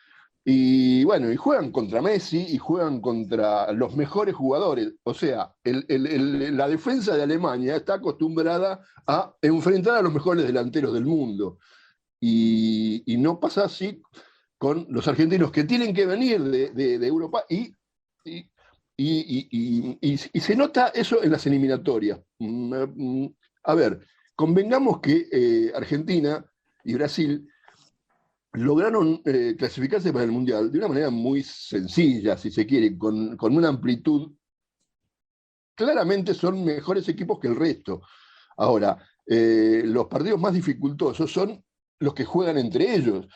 Y bueno, y juegan contra Messi y juegan contra los mejores jugadores. O sea, la defensa de Alemania está acostumbrada a enfrentar a los mejores delanteros del mundo. Y no pasa así con los argentinos que tienen que venir de Europa y se nota eso en las eliminatorias. A ver, convengamos que Argentina y Brasil lograron clasificarse para el Mundial de una manera muy sencilla, si se quiere, con una amplitud. Claramente son mejores equipos que el resto. Ahora, los partidos más dificultosos son los que juegan entre ellos.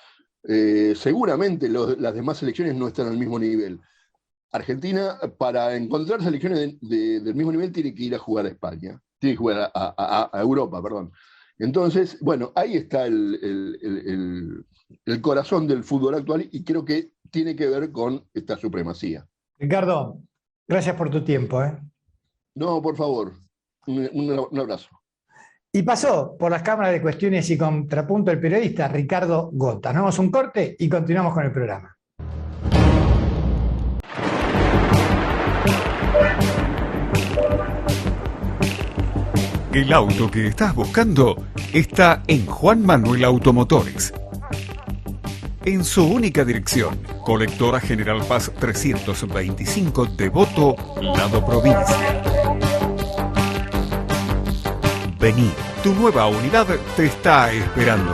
Seguramente las demás selecciones no están al mismo nivel. Argentina, para encontrar selecciones del mismo nivel, tiene que ir a jugar a España, tiene que jugar a Europa, perdón. Entonces, bueno, ahí está el corazón del fútbol actual y creo que tiene que ver con esta supremacía. Ricardo, gracias por tu tiempo. No, por favor, un abrazo. Y pasó por las cámaras de Cuestiones y Contrapunto el periodista Ricardo Gota. Nos vamos a un corte y continuamos con el programa. El auto que estás buscando está en Juan Manuel Automotores. En su única dirección, Colectora General Paz 325, Devoto, Lado Provincia. Vení, tu nueva unidad te está esperando.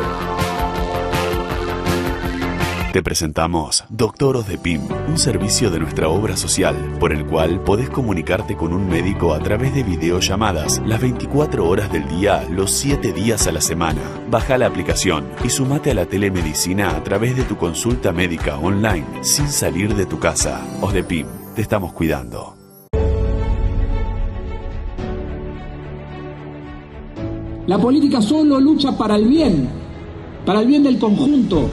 Te presentamos Doctor Odepim, un servicio de nuestra obra social, por el cual podés comunicarte con un médico a través de videollamadas las 24 horas del día, los 7 días a la semana. Baja la aplicación y sumate a la telemedicina a través de tu consulta médica online, sin salir de tu casa. Odepim, te estamos cuidando. La política solo lucha para el bien del conjunto.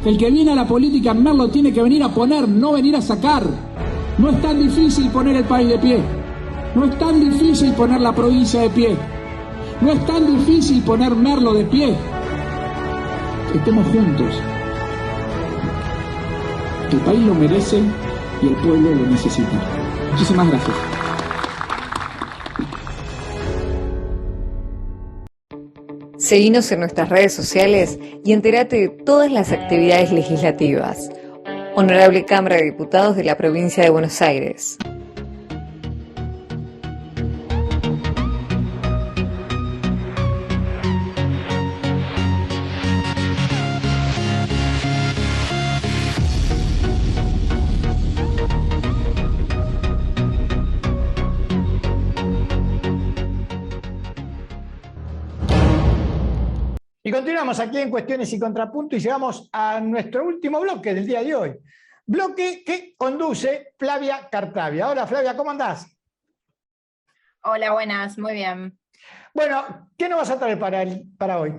El que viene a la política en Merlo tiene que venir a poner, no venir a sacar. No es tan difícil poner el país de pie. No es tan difícil poner la provincia de pie. No es tan difícil poner Merlo de pie. Estemos juntos. El país lo merece y el pueblo lo necesita. Muchísimas gracias. Seguinos en nuestras redes sociales y entérate de todas las actividades legislativas. Honorable Cámara de Diputados de la Provincia de Buenos Aires. Y continuamos aquí en Cuestiones y Contrapunto y llegamos a nuestro último bloque del día de hoy. Bloque que conduce Flavia Cartavia. Hola Flavia, ¿cómo andás? Hola, buenas, muy bien. Bueno, ¿qué nos vas a traer para hoy?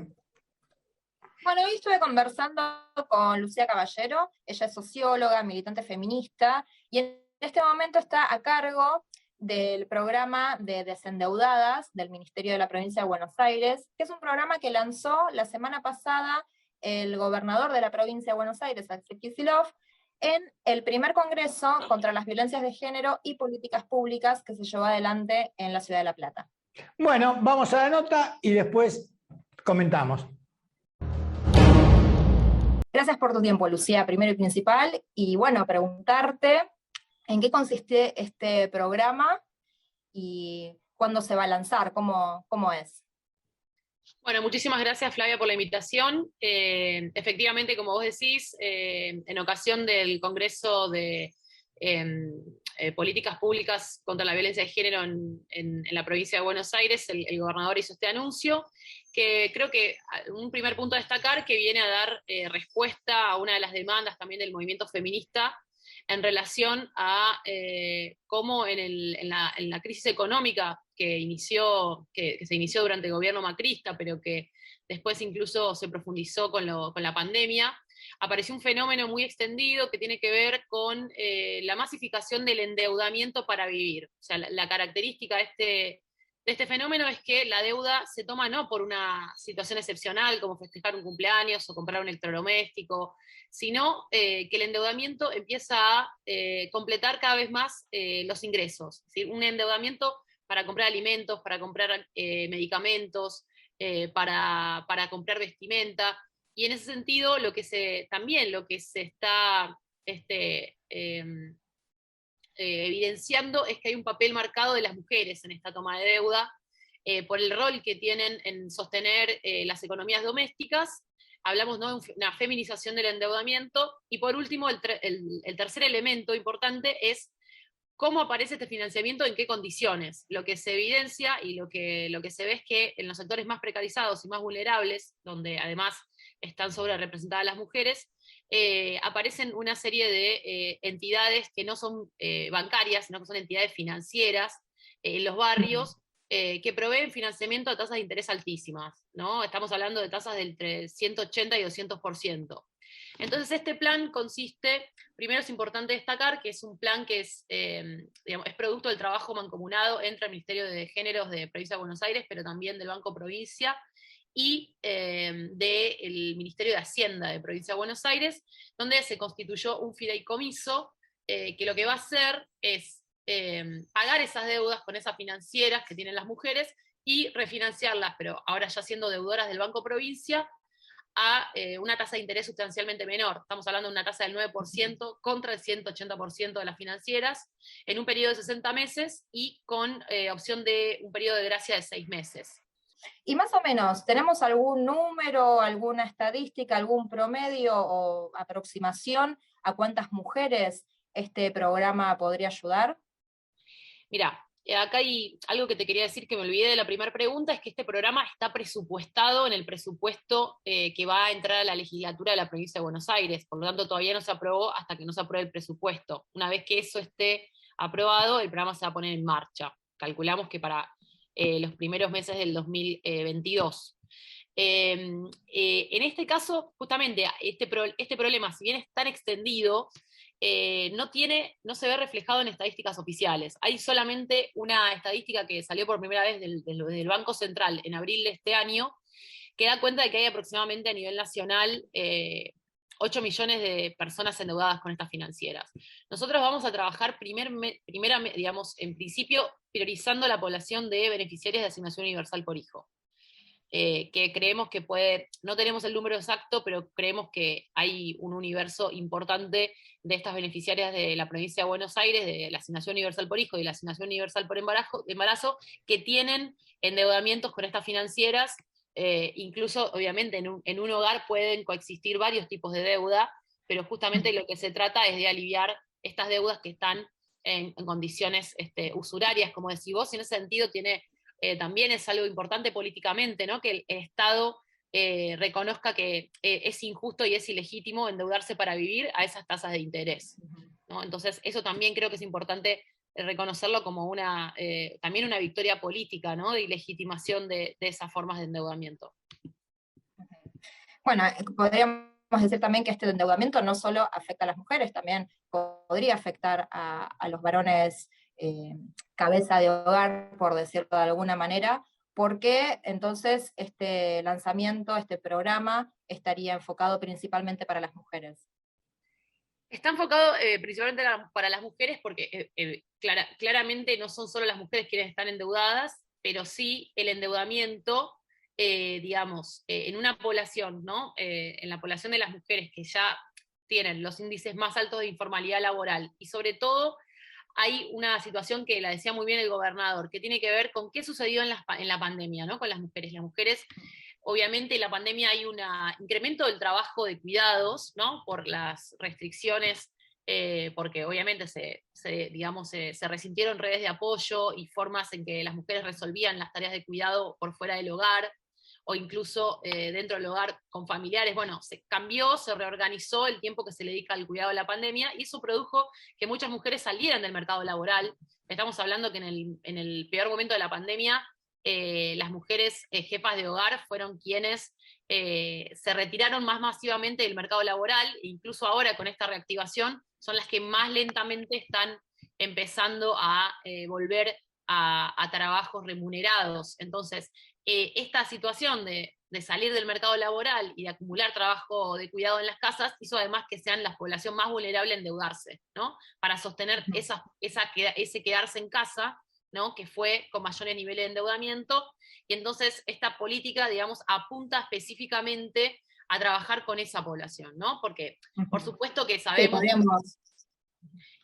Bueno, hoy estuve conversando con Lucía Caballero, ella es socióloga, militante feminista, y en este momento está a cargo del programa de desendeudadas del Ministerio de la Provincia de Buenos Aires, que es un programa que lanzó la semana pasada el gobernador de la provincia de Buenos Aires, Axel Kicillof, en el primer Congreso contra las Violencias de Género y Políticas Públicas que se llevó adelante en la Ciudad de La Plata. Bueno, vamos a la nota y después comentamos. Gracias por tu tiempo, Lucía, primero y principal. Y bueno, preguntarte en qué consiste este programa y cuándo se va a lanzar, cómo es. Bueno, muchísimas gracias, Flavia, por la invitación. Efectivamente, como vos decís, en ocasión del Congreso de Políticas Públicas contra la Violencia de Género en la provincia de Buenos Aires, el gobernador hizo este anuncio, que creo que un primer punto a destacar, que viene a dar respuesta a una de las demandas también del movimiento feminista en relación a cómo en la crisis económica que se inició durante el gobierno macrista, pero que después incluso se profundizó con la pandemia, apareció un fenómeno muy extendido que tiene que ver con la masificación del endeudamiento para vivir. O sea, la característica de este fenómeno es que la deuda se toma no por una situación excepcional, como festejar un cumpleaños o comprar un electrodoméstico, sino que el endeudamiento empieza a completar cada vez más los ingresos. Es decir, un endeudamiento para comprar alimentos, para comprar medicamentos, para comprar vestimenta. Y en ese sentido, lo que se está evidenciando es que hay un papel marcado de las mujeres en esta toma de deuda, por el rol que tienen en sostener las economías domésticas. Hablamos, ¿no?, de una feminización del endeudamiento. Y por último, el tercer elemento importante es cómo aparece este financiamiento, en qué condiciones. Lo que se evidencia y lo que se ve es que en los sectores más precarizados y más vulnerables, donde además están sobre representadas las mujeres, aparecen una serie de entidades que no son bancarias, sino que son entidades financieras en los barrios, que proveen financiamiento a tasas de interés altísimas, ¿no? Estamos hablando de tasas de entre 180 y 200%. Entonces este plan consiste, primero es importante destacar que es un plan que es producto del trabajo mancomunado entre el Ministerio de Géneros de Provincia de Buenos Aires, pero también del Banco Provincia, y del Ministerio de Hacienda de Provincia de Buenos Aires, donde se constituyó un fideicomiso que lo que va a hacer es pagar esas deudas con esas financieras que tienen las mujeres y refinanciarlas, pero ahora ya siendo deudoras del Banco Provincia, a una tasa de interés sustancialmente menor. Estamos hablando de una tasa del 9% contra el 180% de las financieras, en un periodo de 60 meses y con opción de un periodo de gracia de 6 meses. Y más o menos, ¿tenemos algún número, alguna estadística, algún promedio o aproximación a cuántas mujeres este programa podría ayudar? Mira, acá hay algo que te quería decir que me olvidé de la primera pregunta, es que este programa está presupuestado en el presupuesto que va a entrar a la legislatura de la provincia de Buenos Aires, por lo tanto todavía no se aprobó hasta que no se apruebe el presupuesto. Una vez que eso esté aprobado, el programa se va a poner en marcha. Calculamos que para los primeros meses del 2022. En este caso, justamente, este problema, si bien es tan extendido, no se ve reflejado en estadísticas oficiales. Hay solamente una estadística que salió por primera vez del Banco Central en abril de este año, que da cuenta de que hay aproximadamente a nivel nacional 8 millones de personas endeudadas con estas financieras. Nosotros vamos a trabajar en principio, priorizando la población de beneficiarios de asignación universal por hijo. Que creemos que no tenemos el número exacto, pero creemos que hay un universo importante de estas beneficiarias de la provincia de Buenos Aires, de la asignación universal por hijo y la asignación universal por embarazo, que tienen endeudamientos con estas financieras. Incluso, obviamente, en un hogar pueden coexistir varios tipos de deuda, pero justamente lo que se trata es de aliviar estas deudas que están en condiciones usurarias, como decís vos, y en ese sentido también es algo importante políticamente, ¿no?, que el Estado reconozca que es injusto y es ilegítimo endeudarse para vivir a esas tasas de interés, ¿no? Entonces eso también creo que es importante reconocerlo como también una victoria política, ¿no?, de legitimación de esas formas de endeudamiento. Bueno, podríamos decir también que este endeudamiento no solo afecta a las mujeres, también podría afectar a los varones cabeza de hogar, por decirlo de alguna manera, porque entonces este lanzamiento, este programa, estaría enfocado principalmente para las mujeres. Está enfocado principalmente para las mujeres porque claramente no son solo las mujeres quienes están endeudadas, pero sí el endeudamiento, digamos, en una población, ¿no? En la población de las mujeres que ya tienen los índices más altos de informalidad laboral y sobre todo hay una situación que la decía muy bien el gobernador, que tiene que ver con qué sucedió en la pandemia, ¿no? Con las mujeres. Las mujeres, obviamente en la pandemia hay un incremento del trabajo de cuidados, ¿no? Por las restricciones, porque obviamente se resintieron redes de apoyo y formas en que las mujeres resolvían las tareas de cuidado por fuera del hogar, o incluso dentro del hogar con familiares. Bueno, se cambió, se reorganizó el tiempo que se le dedica al cuidado de la pandemia, y eso produjo que muchas mujeres salieran del mercado laboral. Estamos hablando que en el peor momento de la pandemia, las mujeres jefas de hogar fueron quienes se retiraron más masivamente del mercado laboral, e incluso ahora con esta reactivación son las que más lentamente están empezando a volver a trabajos remunerados. Entonces, esta situación de salir del mercado laboral y de acumular trabajo de cuidado en las casas hizo además que sean la población más vulnerable a endeudarse, ¿no? Para sostener ese quedarse en casa, ¿no? Que fue con mayores niveles de endeudamiento, y entonces esta política, digamos, apunta específicamente a trabajar con esa población, ¿no? Porque, por supuesto que sabemos... Sí,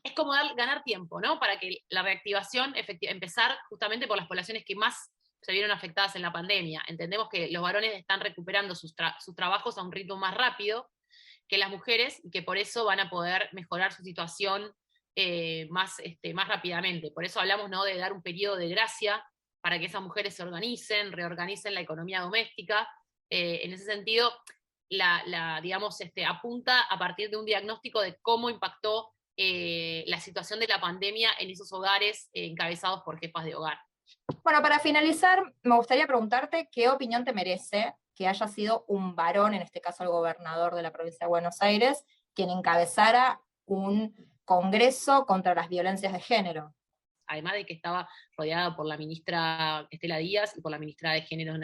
es como ganar tiempo, ¿no? Para que la reactivación empezar justamente por las poblaciones que más se vieron afectadas en la pandemia. Entendemos que los varones están recuperando sus trabajos a un ritmo más rápido que las mujeres, y que por eso van a poder mejorar su situación más rápidamente. Por eso hablamos, ¿no? De dar un periodo de gracia para que esas mujeres se organicen, reorganicen la economía doméstica. En ese sentido, digamos, apunta a partir de un diagnóstico de cómo impactó la situación de la pandemia en esos hogares encabezados por jefas de hogar. Bueno, para finalizar, me gustaría preguntarte qué opinión te merece que haya sido un varón, en este caso el gobernador de la provincia de Buenos Aires, quien encabezara un congreso contra las violencias de género. Además de que estaba rodeada por la ministra Estela Díaz y por la ministra de Género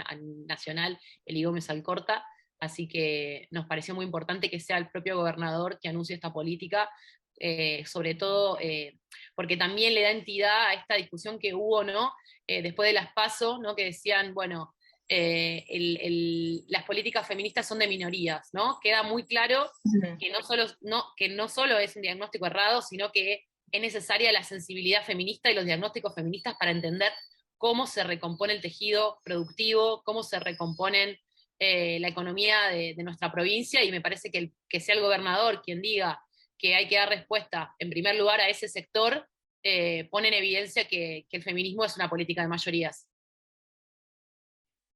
Nacional, Eli Gómez Alcorta, así que nos pareció muy importante que sea el propio gobernador que anuncie esta política, sobre todo porque también le da entidad a esta discusión que hubo, ¿no? Después de las PASO, ¿no? Que decían, bueno, las políticas feministas son de minorías, ¿no? Queda muy claro que no solo es un diagnóstico errado, sino que es necesaria la sensibilidad feminista y los diagnósticos feministas para entender cómo se recompone el tejido productivo, cómo se recomponen la economía de nuestra provincia, y me parece que sea el gobernador quien diga que hay que dar respuesta, en primer lugar, a ese sector, pone en evidencia que el feminismo es una política de mayorías.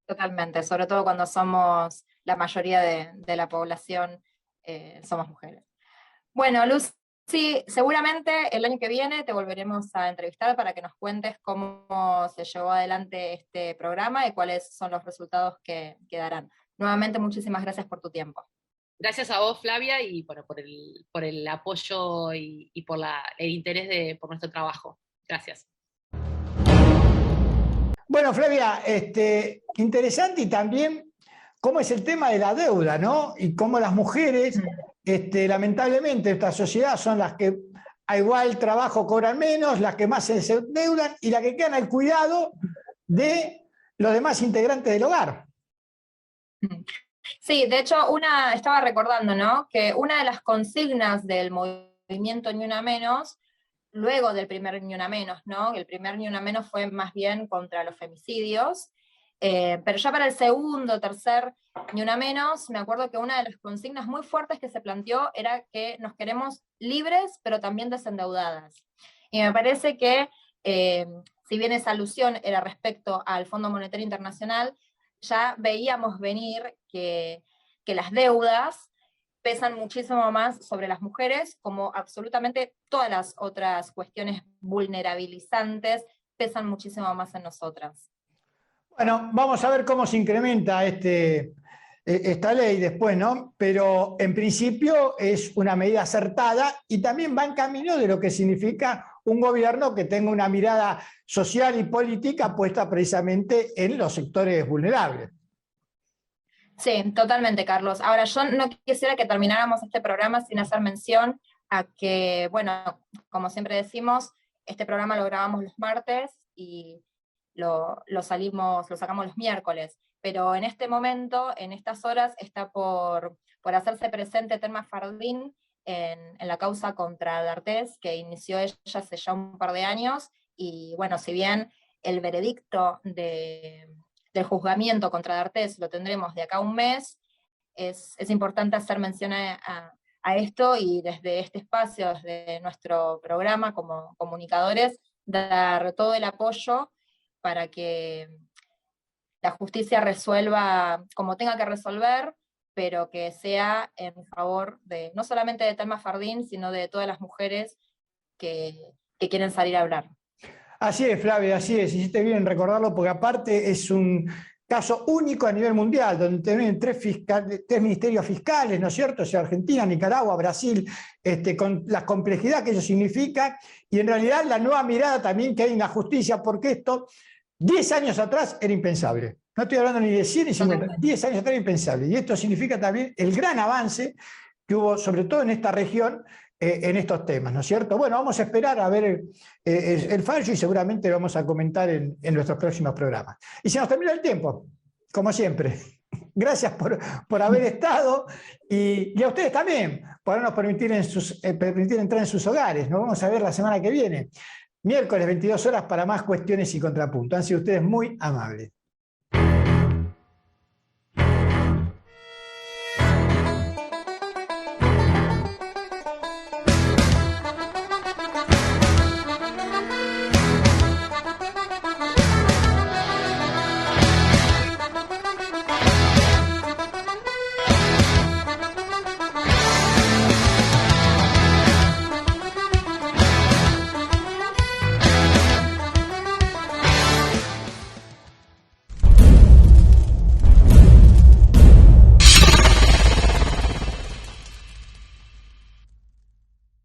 Totalmente, sobre todo cuando somos la mayoría de la población, somos mujeres. Bueno, Lucy, seguramente el año que viene te volveremos a entrevistar para que nos cuentes cómo se llevó adelante este programa y cuáles son los resultados que darán. Nuevamente, muchísimas gracias por tu tiempo. Gracias a vos, Flavia, y por el apoyo y por el interés por nuestro trabajo. Gracias. Bueno, Flavia, interesante, y también cómo es el tema de la deuda, ¿no? Y cómo las mujeres, lamentablemente, en esta sociedad son las que a igual trabajo cobran menos, las que más se endeudan y las que quedan al cuidado de los demás integrantes del hogar. Sí, de hecho, estaba recordando, ¿no? Que una de las consignas del movimiento Ni Una Menos, luego del primer Ni Una Menos, ¿no? El primer Ni Una Menos fue más bien contra los femicidios, pero ya para el segundo, tercer Ni Una Menos, me acuerdo que una de las consignas muy fuertes que se planteó era que nos queremos libres, pero también desendeudadas. Y me parece que, si bien esa alusión era respecto al Fondo Monetario Internacional, ya veíamos venir que las deudas pesan muchísimo más sobre las mujeres, como absolutamente todas las otras cuestiones vulnerabilizantes pesan muchísimo más en nosotras. Bueno, vamos a ver cómo se incrementa esta ley después, ¿no? Pero en principio es una medida acertada y también va en camino de lo que significa un gobierno que tenga una mirada social y política puesta precisamente en los sectores vulnerables. Sí, totalmente, Carlos. Ahora, yo no quisiera que termináramos este programa sin hacer mención a que, bueno, como siempre decimos, este programa lo grabamos los martes y lo sacamos los miércoles, pero en este momento, en estas horas, está por hacerse presente Telma Fardín en la causa contra D'Artés, que inició ella hace ya un par de años, y bueno, si bien el veredicto del juzgamiento contra D'Artés lo tendremos de acá a un mes, es importante hacer mención a esto, y desde este espacio, desde nuestro programa como comunicadores, dar todo el apoyo para que la justicia resuelva como tenga que resolver, pero que sea en favor no solamente de Telma Fardín, sino de todas las mujeres que quieren salir a hablar. Así es, Flavia, así es, hiciste bien en recordarlo, porque aparte es un caso único a nivel mundial, donde tienen tres ministerios fiscales, ¿no es cierto? O sea, Argentina, Nicaragua, Brasil, con la complejidad que ello significa, y en realidad la nueva mirada también que hay en la justicia, porque esto 10 años atrás era impensable. No estoy hablando ni de 100 ni 50, 10 años atrás era impensable. Y esto significa también el gran avance que hubo, sobre todo en esta región, en estos temas, ¿no es cierto? Bueno, vamos a esperar a ver el fallo y seguramente lo vamos a comentar en nuestros próximos programas. Y se nos termina el tiempo, como siempre. Gracias por haber estado y a ustedes también por habernos permitir entrar en sus hogares. Nos vamos a ver la semana que viene, miércoles 22 horas, para más Cuestiones y Contrapunto. Han sido ustedes muy amables.